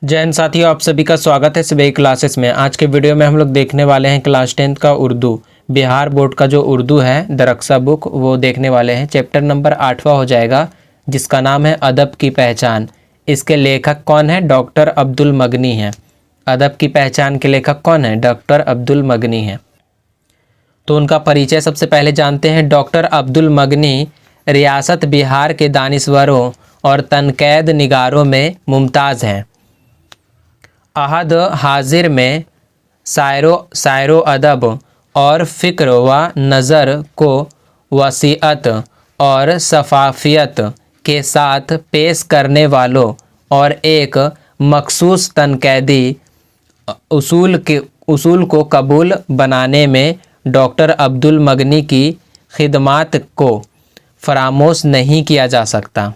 जय हिंद साथियों, आप सभी का स्वागत है सभी क्लासेस में। आज के वीडियो में हम लोग देखने वाले हैं क्लास 10th का उर्दू, बिहार बोर्ड का जो उर्दू है दरक्सा बुक, वो देखने वाले हैं। चैप्टर नंबर 8वां हो जाएगा, जिसका नाम है अदब की पहचान। इसके लेखक कौन है? डॉक्टर अब्दुल मगनी हैं। अदब की पहचान के लेखक कौन है? डॉक्टर अब्दुल मगनी हैं। तो उनका परिचय सबसे पहले जानते हैं। डॉक्टर अब्दुल मगनी रियासत बिहार के दानिश्वरों और तनक़ैद निगारों में मुमताज़ हैं। अहद हाजिर में शायरो अदब और फ़िक्र व नज़र को वसीअत और शफ़ाफ़ियत के साथ पेश करने वालों और एक मखसूस तनक़ीदी उसूल को कबूल बनाने में डॉक्टर अब्दुल मगनी की खिदमात को फरामोश नहीं किया जा सकता।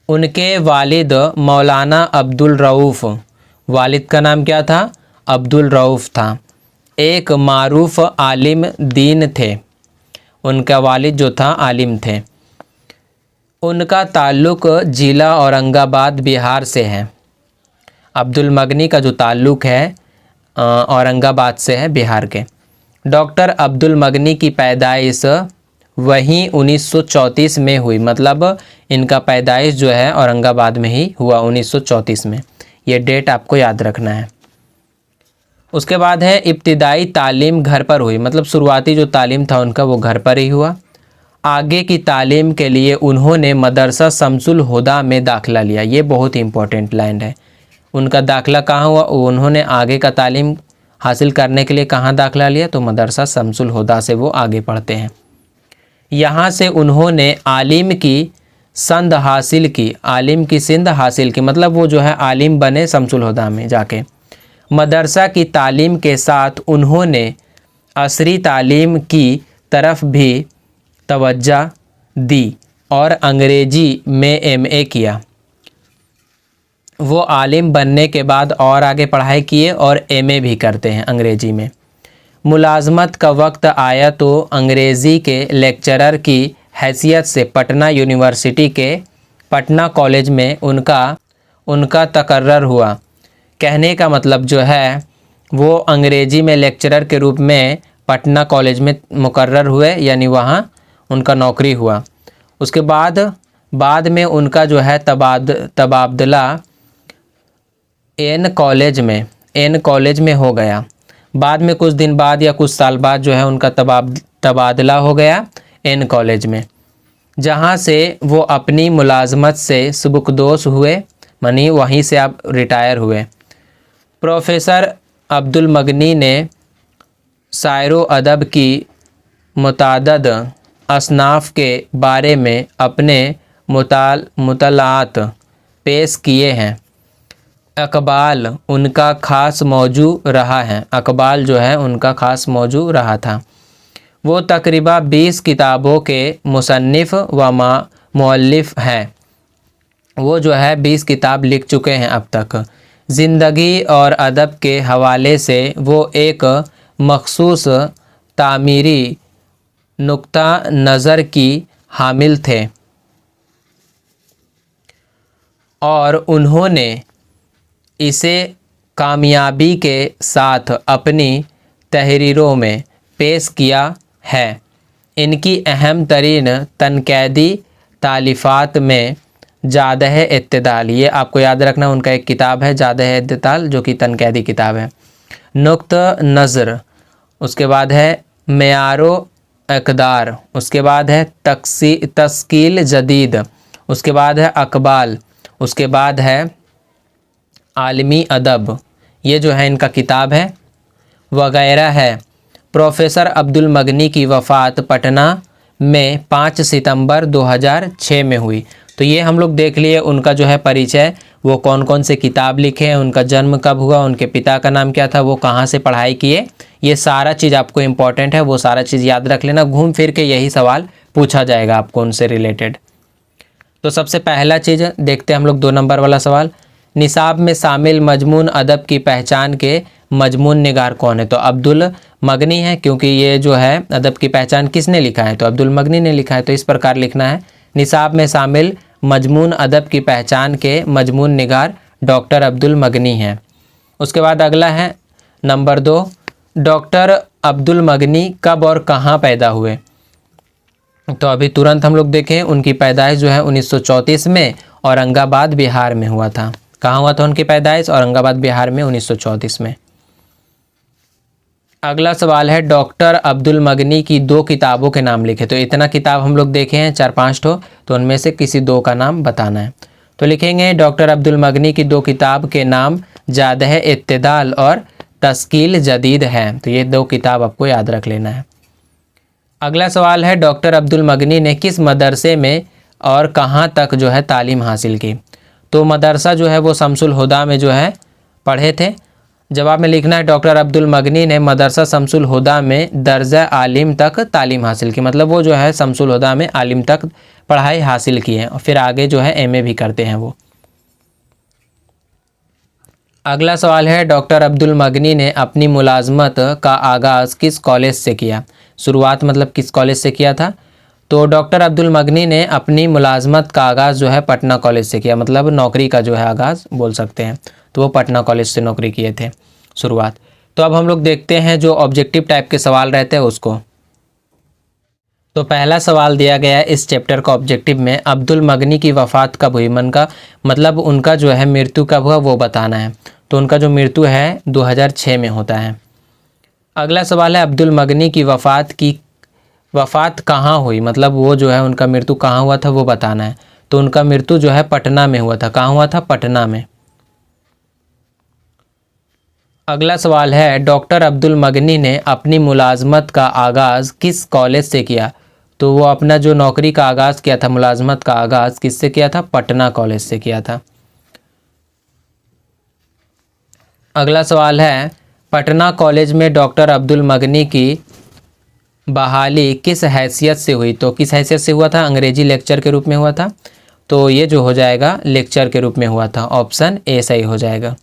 उनके वालिद मौलाना अब्दुल रऊफ़, वालिद का नाम क्या था? अब्दुल रऊफ़ था, एक मारूफ आलिम दीन थे। उनका वालिद जो था आलिम थे। उनका ताल्लुक़ ज़िला औरंगाबाद बिहार से है। अब्दुल मगनी का जो ताल्लुक़ है औरंगाबाद से है, बिहार के। डॉक्टर अब्दुल मगनी की पैदाइश वहीं 1934 में हुई, मतलब इनका पैदाइश जो है औरंगाबाद में ही हुआ 1934 में। ये डेट आपको याद रखना है। उसके बाद है इब्तिदाई तालीम घर पर हुई, मतलब शुरुआती जो तालीम था उनका वो घर पर ही हुआ। आगे की तालीम के लिए उन्होंने मदरसा शमसुल हुदा में दाखिला लिया। ये बहुत ही इम्पोर्टेंट लाइन है। उनका दाखिला कहाँ हुआ? उन्होंने आगे का तालीम हासिल करने के लिए कहाँ दाखिला लिया? तो मदरसा शमसुल हुदा से वो आगे पढ़ते हैं। यहाँ से उन्होंने आलिम की संद हासिल की, आलिम की सिंध हासिल की, मतलब वो जो है आलिम बने शमसुल हुदा में जाके। मदरसा की तालीम के साथ उन्होंने असरी तालीम की तरफ भी तवज्जो दी और अंग्रेजी में एमए किया। वो आलिम बनने के बाद और आगे पढ़ाई किए और एमए भी करते हैं अंग्रेजी में। मुलाजमत का वक्त आया तो अंग्रेज़ी के लेक्चरर की हैसियत से पटना यूनिवर्सिटी के पटना कॉलेज में उनका तकर्रर हुआ। कहने का मतलब जो है वो अंग्रेज़ी में लेक्चरर के रूप में पटना कॉलेज में मुकर्रर हुए, यानी वहाँ उनका नौकरी हुआ। उसके बाद में उनका जो है तबादला एन कॉलेज में हो गया। बाद में कुछ दिन बाद या कुछ साल बाद जो है उनका तबादला हो गया एन कॉलेज में, जहाँ से वो अपनी मुलाजमत से सुबुकदोश हुए, मानी वहीं से आप रिटायर हुए। प्रोफेसर अब्दुल मगनी ने शायरो अदब की मुतादद असनाफ़ के बारे में अपने मुतलात पेश किए हैं। अक़बाल उनका ख़ास मौजू रहा है। अक़बाल जो है उनका ख़ास मौजू रहा था। वो तकरीबन 20 किताबों के मुसन्निफ़ व मुअल्लिफ़ हैं। वो जो है 20 किताब लिख चुके हैं अब तक। ज़िंदगी और अदब के हवाले से वो एक मखसूस तामीरी नुक्ता नज़र की हामिल थे और उन्होंने इसे कामयाबी के साथ अपनी तहरीरों में पेश किया है। इनकी अहम तरीन तनक़ीदी तालिफ़ात में जादह इत्तिदाल, ये आपको याद रखना, उनका एक किताब है जादह इत्तिदाल जो कि तनक़ीदी किताब है। नुक्ता नज़र, उसके बाद है मेयारो इक़दार, उसके बाद है तस्कील जदीद, उसके बाद है अक़बाल, उसके बाद है आलमी अदब, ये जो है इनका किताब है वगैरह है। प्रोफेसर अब्दुल मगनी की वफ़ात पटना में 5 सितंबर 2006 में हुई। तो ये हम लोग देख लिए उनका जो है परिचय, वो कौन कौन से किताब लिखे हैं, उनका जन्म कब हुआ, उनके पिता का नाम क्या था, वो कहाँ से पढ़ाई किए, ये सारा चीज़ आपको इम्पॉर्टेंट है, वो सारा चीज़ याद रख लेना। घूम फिर के यही सवाल पूछा जाएगा आपको उनसे रिलेटेड। तो सबसे पहला चीज़ देखते हैं हम लोग 2 नंबर वाला सवाल। निसाब में शामिल मजमून अदब की पहचान के मजमून निगार कौन है? तो अब्दुल मगनी है, क्योंकि ये जो है अदब की पहचान किसने लिखा है? तो अब्दुल मगनी ने लिखा है। तो इस प्रकार लिखना है निसाब में शामिल मजमून अदब की पहचान के मजमून निगार डॉक्टर अब्दुल मगनी हैं। उसके बाद अगला है नंबर 2, डॉक्टर अब्दुल मगनी कब और कहाँ पैदा हुए। तो अभी तुरंत हम लोग देखें, उनकी पैदाइश जो है 1934 में औरंगाबाद बिहार में हुआ था। कहाँ हुआ था उनकी पैदाइश? औरंगाबाद बिहार में 1934 में। अगला सवाल है, डॉक्टर अब्दुल मगनी की 2 किताबों के नाम लिखे। तो इतना किताब हम लोग देखे हैं 4-5 ठो, तो उनमें से किसी 2 का नाम बताना है। तो लिखेंगे डॉक्टर अब्दुल मगनी की 2 किताब के नाम जादह इत्तेदाल और तस्कील जदीद है। तो ये 2 किताब आपको याद रख लेना है। अगला सवाल है, डॉक्टर अब्दुल मगनी ने किस मदरसे में और कहाँ तक जो है तालीम हासिल की। तो मदरसा जो है वो शमसुल हुदा में जो है पढ़े थे। जवाब में लिखना है डॉक्टर अब्दुल मगनी ने मदरसा शमसुल हुदा में दर्जा आलिम तक तालीम हासिल की। मतलब वो जो है शमसुल हुदा में आलिम तक पढ़ाई हासिल की है और फिर आगे जो है एमए भी करते हैं वो। अगला सवाल है, डॉक्टर अब्दुल मगनी ने अपनी मुलाजमत का आगाज़ किस कॉलेज से किया। शुरुआत मतलब किस कॉलेज से किया था। तो डॉक्टर अब्दुल मगनी ने अपनी मुलाजमत का आगाज़ जो है पटना कॉलेज से किया। मतलब नौकरी का जो है आगाज़ बोल सकते हैं। तो वो पटना कॉलेज से नौकरी किए थे शुरुआत। तो अब हम लोग देखते हैं जो ऑब्जेक्टिव टाइप के सवाल रहते हैं उसको। तो पहला सवाल दिया गया है इस चैप्टर का ऑब्जेक्टिव में, अब्दुल मगनी की वफ़ात कब हुई। मन का मतलब उनका जो है मृत्यु कब हुआ वो बताना है। तो उनका जो मृत्यु है 2006 में होता है। अगला सवाल है, अब्दुल मगनी की वफ़ात कहाँ हुई। मतलब वो जो है उनका मृत्यु कहाँ हुआ था वो बताना है। तो उनका मृत्यु जो है पटना में हुआ था। कहाँ हुआ था? पटना में। अगला सवाल है, डॉक्टर अब्दुल मगनी ने अपनी मुलाजमत का आगाज़ किस कॉलेज से किया। तो वो अपना जो नौकरी का आगाज़ किया था, मुलाजमत का आगाज़ किससे किया था? पटना कॉलेज से किया था। अगला सवाल है, पटना कॉलेज में डॉक्टर अब्दुल मगनी की बहाली किस हैसियत से हुई। तो किस हैसियत से हुआ था? अंग्रेजी लेक्चर के रूप में हुआ था। तो ये जो हो जाएगा लेक्चर के रूप में हुआ था। ऑप्शन ए सही हो जाएगा।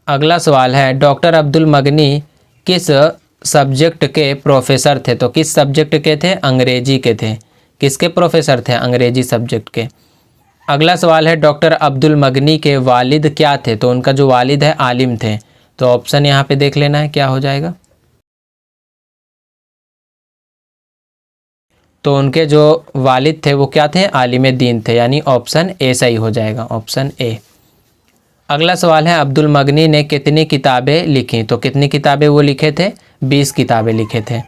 अगला सवाल है, डॉक्टर अब्दुल मगनी किस सब्जेक्ट के प्रोफेसर थे। तो किस सब्जेक्ट के थे? अंग्रेजी के थे। किसके प्रोफेसर थे? अंग्रेजी सब्जेक्ट के। अगला सवाल है, डॉक्टर अब्दुल मगनी के वालिद क्या थे। तो उनका जो वालिद है आलिम थे। तो ऑप्शन यहाँ पे देख लेना है क्या हो जाएगा। तो उनके जो वालिद थे वो क्या थे? आलिम दीन थे। यानी ऑप्शन ए सही हो जाएगा। Option A. अगला सवाल है, अब्दुल मगनी ने कितनी किताबें लिखी। तो कितनी किताबें वो लिखे थे? 20 किताबें लिखे थे।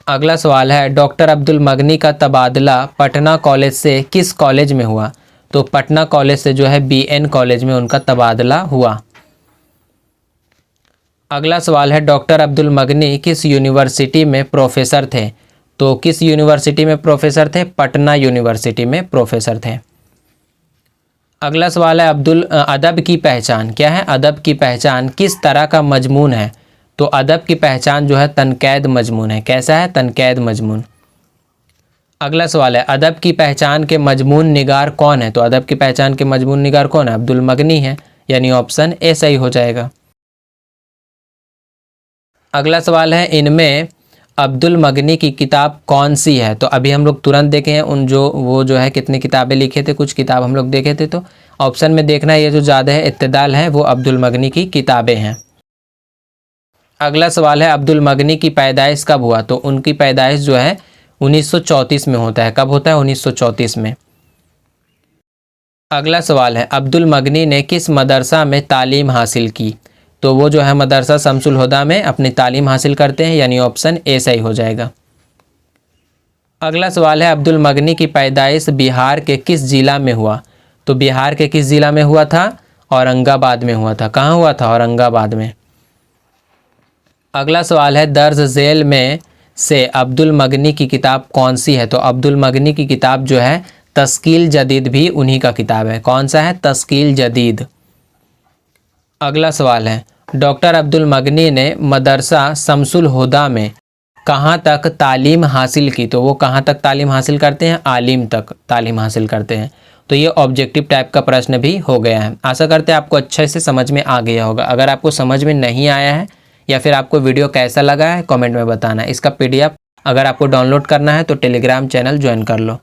अगला सवाल है, डॉक्टर अब्दुल मगनी का तबादला पटना कॉलेज से किस कॉलेज में हुआ। तो पटना कॉलेज से जो है बीएन कॉलेज में उनका तबादला हुआ। अगला सवाल है, डॉक्टर अब्दुल मगनी किस यूनिवर्सिटी में प्रोफेसर थे। तो किस यूनिवर्सिटी में प्रोफेसर थे? पटना यूनिवर्सिटी में प्रोफेसर थे। अगला सवाल है, अदब की पहचान क्या है? अदब की पहचान किस तरह का मजमून है। तो अदब की पहचान जो है तनक़ैद मजमून है। कैसा है? तनक़ैद मजमून। अगला सवाल है, अदब की पहचान के मजमून निगार कौन है। तो अदब की पहचान के मजमून निगार कौन है? अब्दुल मगनी है। यानी ऑप्शन ए सही हो जाएगा। अगला सवाल है, इनमें अब्दुल मगनी की किताब कौन सी है। तो अभी हम लोग तुरंत देखे हैं वो जो है कितनी किताबें लिखे थे। कुछ किताब हम लोग देखे थे। तो ऑप्शन में देखना है ये जो ज़्यादा है इत्तेदाल है वो अब्दुल मगनी की किताबें हैं। अगला सवाल है, अब्दुल मगनी की पैदाइश कब हुआ। तो उनकी पैदाइश जो है 1934 में होता है। कब होता है? 1934 में। अगला सवाल है, अब्दुल मगनी ने किस मदरसा में तालीम हासिल की। तो वो जो है मदरसा शमसुल हुदा में अपनी तालीम हासिल करते हैं। यानी ऑप्शन ए सही हो जाएगा। अगला सवाल है, अब्दुल मगनी की पैदाइश बिहार के किस ज़िला में हुआ। तो बिहार के किस ज़िला में हुआ था? औरंगाबाद में हुआ था। कहाँ हुआ था? औरंगाबाद में। अगला सवाल है, दर्ज झेल में से अब्दुल मगनी की किताब कौन सी है। तो अब्दुल मगनी की किताब जो है तस्कील जदीद भी उन्हीं का किताब है। कौन सा है? तस्कील जदीद। अगला सवाल है, डॉक्टर अब्दुल मगनी ने मदरसा शमसुल हुदा में कहाँ तक तालीम हासिल की। तो वो कहाँ तक तालीम हासिल करते हैं? आलिम तक तालीम हासिल करते हैं। तो ये ऑब्जेक्टिव टाइप का प्रश्न भी हो गया है। आशा करते हैं आपको अच्छे से समझ में आ गया होगा। अगर आपको समझ में नहीं आया है या फिर आपको वीडियो कैसा लगा है कमेंट में बताना। इसका PDF अगर आपको डाउनलोड करना है तो टेलीग्राम चैनल ज्वाइन कर लो।